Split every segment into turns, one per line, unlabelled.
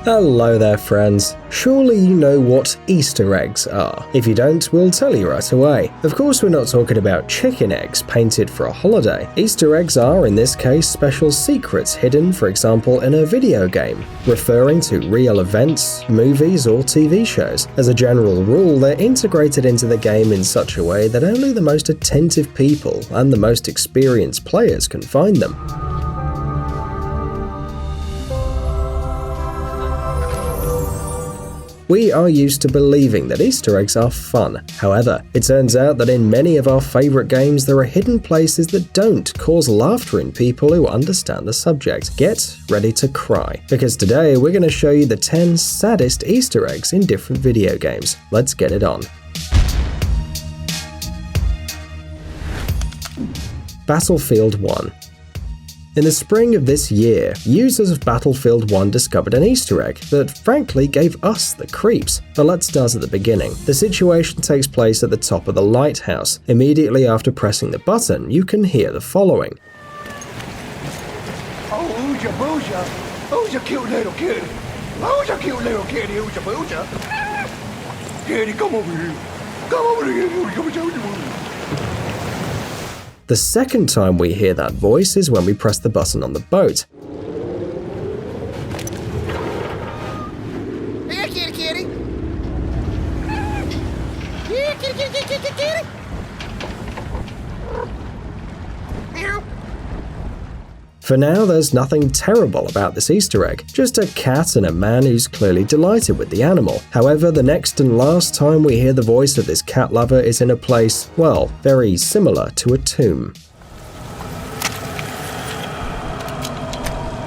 Hello there friends. Surely you know what Easter eggs are. If you don't, we'll tell you right away. Of course we're not talking about chicken eggs painted for a holiday. Easter eggs are, in this case, special secrets hidden, for example, in a video game, referring to real events, movies or TV shows. As a general rule, they're integrated into the game in such a way that only the most attentive people and the most experienced players can find them. We are used to believing that Easter eggs are fun. However, it turns out that in many of our favorite games there are hidden places that don't cause laughter in people who understand the subject. Get ready to cry, because today we're going to show you the 10 saddest Easter eggs in different video games. Let's get it on. Battlefield 1. In the spring of this year, users of Battlefield 1 discovered an Easter egg that frankly gave us the creeps. But let's start at the beginning. The situation takes place at the top of the lighthouse. Immediately after pressing the button, you can hear the following.
Oh, ooja booja. Who's a cute little kitty? Who's a cute little kitty? Ooja booja. Kitty, come over here. Come over here. Ooja booja.
The second time we hear that voice is when we press the button on the boat.
Here, kitty, kitty. Here, kitty, kitty, kitty, kitty, kitty. Meow.
For now, there's nothing terrible about this Easter egg, just a cat and a man who's clearly delighted with the animal. However, the next and last time we hear the voice of this cat lover is in a place, well, very similar to a tomb.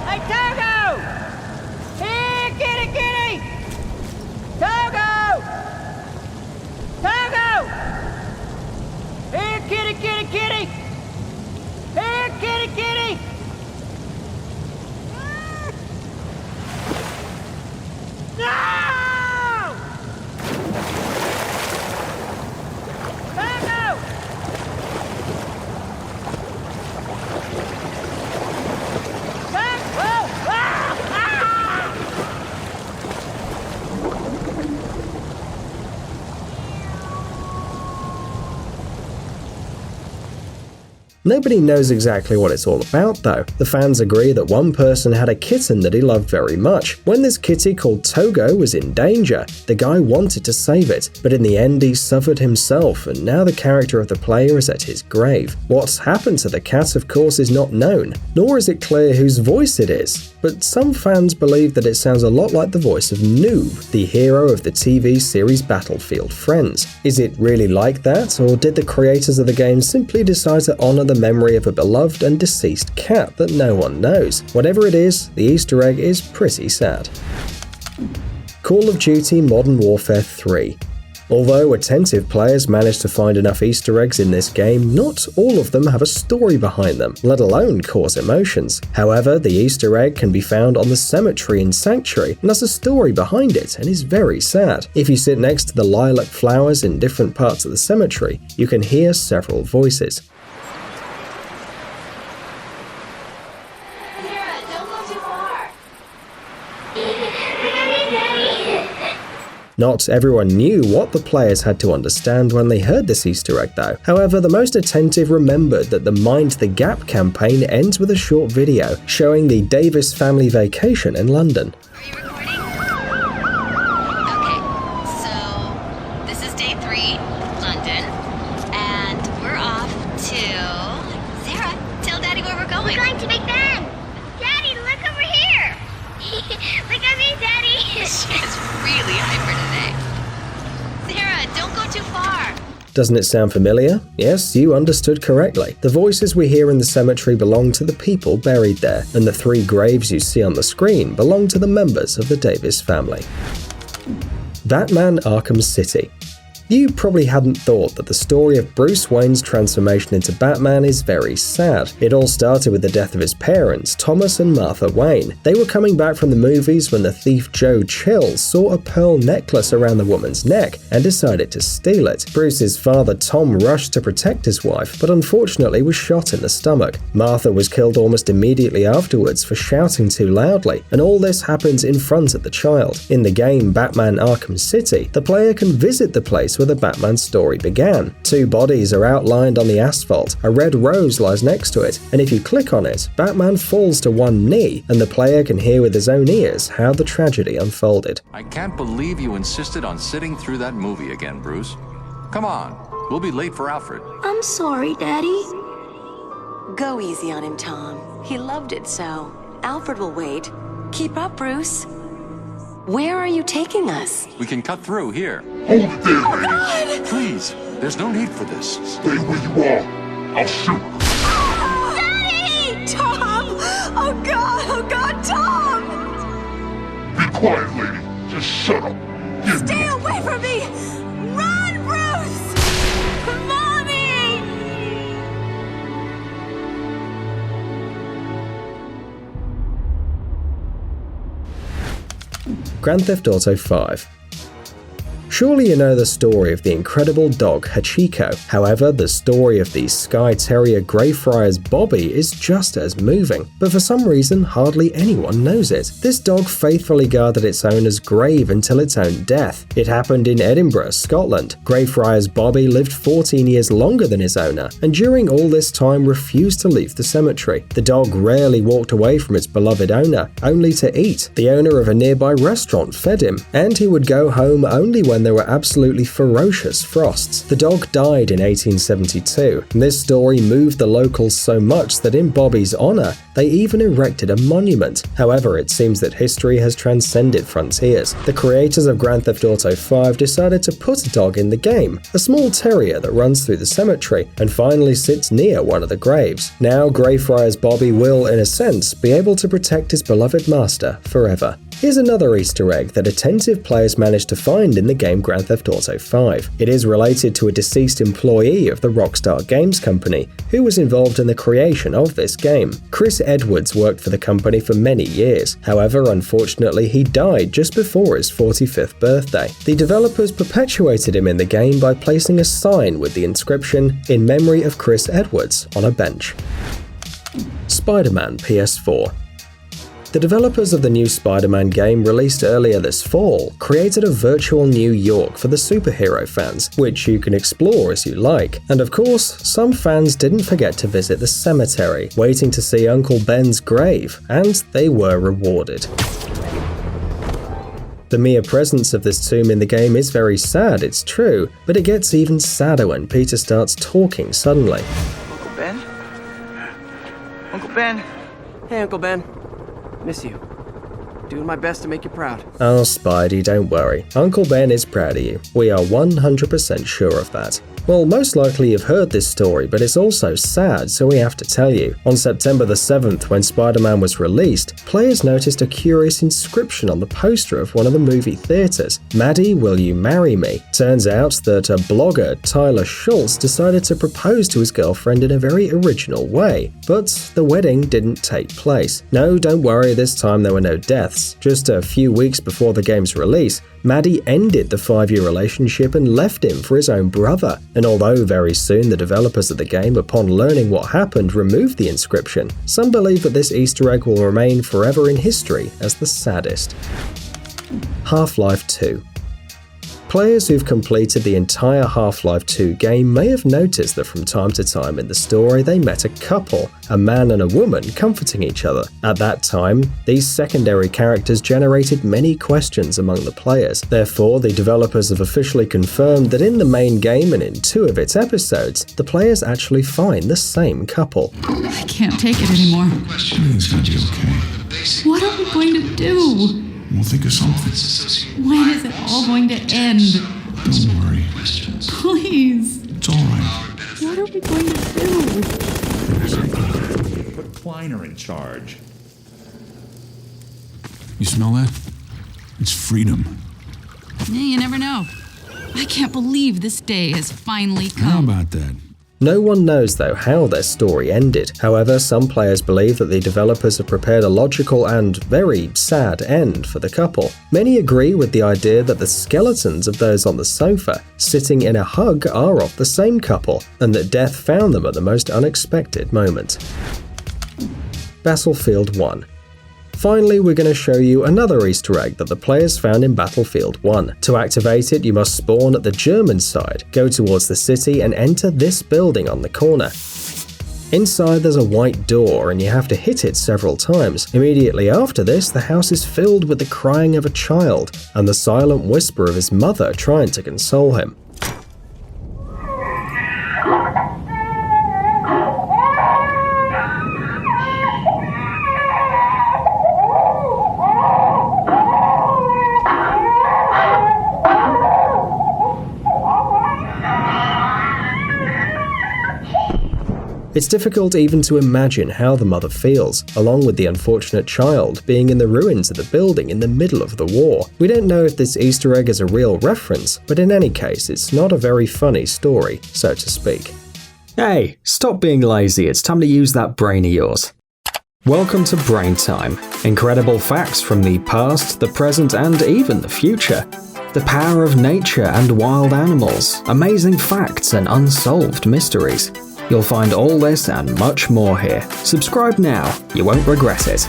Hey, Togo! Here, kitty, kitty! Togo! Togo! Here, kitty, kitty, kitty! Here, kitty, kitty! No! Togo!
Nobody knows exactly what it's all about though. The fans agree that one person had a kitten that he loved very much. When this kitty called Togo was in danger, the guy wanted to save it, but in the end he suffered himself, and now the character of the player is at his grave. What happened to the cat, of course, is not known, nor is it clear whose voice it is, but some fans believe that it sounds a lot like the voice of Noob, the hero of the TV series Battlefield Friends. Is it really like that, or did the creators of the game simply decide to honor the memory of a beloved and deceased cat that no one knows? Whatever it is, the Easter egg is pretty sad. Call of Duty Modern Warfare 3. Although attentive players manage to find enough Easter eggs in this game, not all of them have a story behind them, let alone cause emotions. However, the Easter egg can be found on the cemetery in Sanctuary and has a story behind it and is very sad. If you sit next to the lilac flowers in different parts of the cemetery, you can hear several voices. Not everyone knew what the players had to understand when they heard this Easter egg though. However, the most attentive remembered that the Mind the Gap campaign ends with a short video showing the Davis family vacation in London.
Are you recording? Okay, so this is day 3, London, and we're off to... Sarah, tell Daddy where we're going.
We're going to Big Ben! Daddy, look over here! Look at me, Daddy!
She is really hyper today. Sarah, don't go too far.
Doesn't it sound familiar? Yes, you understood correctly. The voices we hear in the cemetery belong to the people buried there, and the 3 graves you see on the screen belong to the members of the Davis family. Batman Arkham City. You probably hadn't thought that the story of Bruce Wayne's transformation into Batman is very sad. It all started with the death of his parents, Thomas and Martha Wayne. They were coming back from the movies when the thief Joe Chill saw a pearl necklace around the woman's neck and decided to steal it. Bruce's father Tom rushed to protect his wife, but unfortunately was shot in the stomach. Martha was killed almost immediately afterwards for shouting too loudly, and all this happens in front of the child. In the game Batman Arkham City, the player can visit the place where the Batman story began. 2 bodies are outlined on the asphalt, a red rose lies next to it, and if you click on it, Batman falls to one knee, and the player can hear with his own ears how the tragedy unfolded.
I can't believe you insisted on sitting through that movie again, Bruce. Come on, we'll be late for Alfred.
I'm sorry, Daddy.
Go easy on him, Tom. He loved it so. Alfred will wait. Keep up, Bruce. Where are you taking us?
We can cut through here.
Hold it there, lady.
Please, there's no need for this.
Stay where you are. I'll shoot.
Daddy! Tom! Oh, God! Oh, God, Tom!
Be quiet, lady. Just shut up.
Stay away from me! Run, Bruce! Mommy!
Grand Theft Auto 5. Surely you know the story of the incredible dog Hachiko. However, the story of the Skye Terrier Greyfriars Bobby is just as moving, but for some reason hardly anyone knows it. This dog faithfully guarded its owner's grave until its own death. It happened in Edinburgh, Scotland. Greyfriars Bobby lived 14 years longer than his owner, and during all this time refused to leave the cemetery. The dog rarely walked away from its beloved owner, only to eat. The owner of a nearby restaurant fed him, and he would go home only when there were absolutely ferocious frosts. The dog died in 1872, and this story moved the locals so much that in Bobby's honor, they even erected a monument. However, it seems that history has transcended frontiers. The creators of Grand Theft Auto 5 decided to put a dog in the game, a small terrier that runs through the cemetery and finally sits near one of the graves. Now, Greyfriars Bobby will, in a sense, be able to protect his beloved master forever. Here's another Easter egg that attentive players managed to find in the game Grand Theft Auto 5. It is related to a deceased employee of the Rockstar Games company who was involved in the creation of this game. Chris Edwards worked for the company for many years. However, unfortunately, he died just before his 45th birthday. The developers perpetuated him in the game by placing a sign with the inscription "In memory of Chris Edwards" on a bench. Spider-Man PS4. The developers of the new Spider-Man game released earlier this fall created a virtual New York for the superhero fans, which you can explore as you like. And of course, some fans didn't forget to visit the cemetery, waiting to see Uncle Ben's grave, and they were rewarded. The mere presence of this tomb in the game is very sad, it's true, but it gets even sadder when Peter starts talking suddenly.
Uncle Ben? Uncle Ben? Hey, Uncle Ben. Miss you. Doing my best to make you proud.
Oh, Spidey, don't worry. Uncle Ben is proud of you. We are 100% sure of that. Well, most likely you've heard this story, but it's also sad, so we have to tell you. On September the 7th, when Spider-Man was released, players noticed a curious inscription on the poster of one of the movie theaters. "Maddie, will you marry me?" Turns out that a blogger, Tyler Schultz, decided to propose to his girlfriend in a very original way, but the wedding didn't take place. No, don't worry, this time there were no deaths. Just a few weeks before the game's release, Maddie ended the 5-year relationship and left him for his own brother. And although very soon the developers of the game, upon learning what happened, removed the inscription, some believe that this Easter egg will remain forever in history as the saddest. Half-Life 2. Players who've completed the entire Half-Life 2 game may have noticed that from time to time in the story they met a couple, a man and a woman, comforting each other. At that time, these secondary characters generated many questions among the players. Therefore, the developers have officially confirmed that in the main game and in 2 of its episodes, the players actually find the same couple.
I can't take it anymore.
Everything's gonna be okay.
What are we going to do?
We'll think of something.
When is it all going to end?
Don't worry.
Please.
It's all right.
What are we going to do?
Put Kleiner in charge.
You smell that? It's freedom.
Yeah, you never know. I can't believe this day has finally
How
come.
about that?
No one knows, though, how their story ended. However, some players believe that the developers have prepared a logical and very sad end for the couple. Many agree with the idea that the skeletons of those on the sofa sitting in a hug are of the same couple, and that death found them at the most unexpected moment. Battlefield 1. Finally, we're going to show you another Easter egg that the players found in Battlefield 1. To activate it, you must spawn at the German side, go towards the city and enter this building on the corner. Inside there's a white door and you have to hit it several times. Immediately after this, the house is filled with the crying of a child and the silent whisper of his mother trying to console him. It's difficult even to imagine how the mother feels, along with the unfortunate child being in the ruins of the building in the middle of the war. We don't know if this Easter egg is a real reference, but in any case, it's not a very funny story, so to speak. Hey, stop being lazy, it's time to use that brain of yours. Welcome to Brain Time. Incredible facts from the past, the present, and even the future. The power of nature and wild animals, amazing facts and unsolved mysteries. You'll find all this and much more here. Subscribe now, you won't regret it.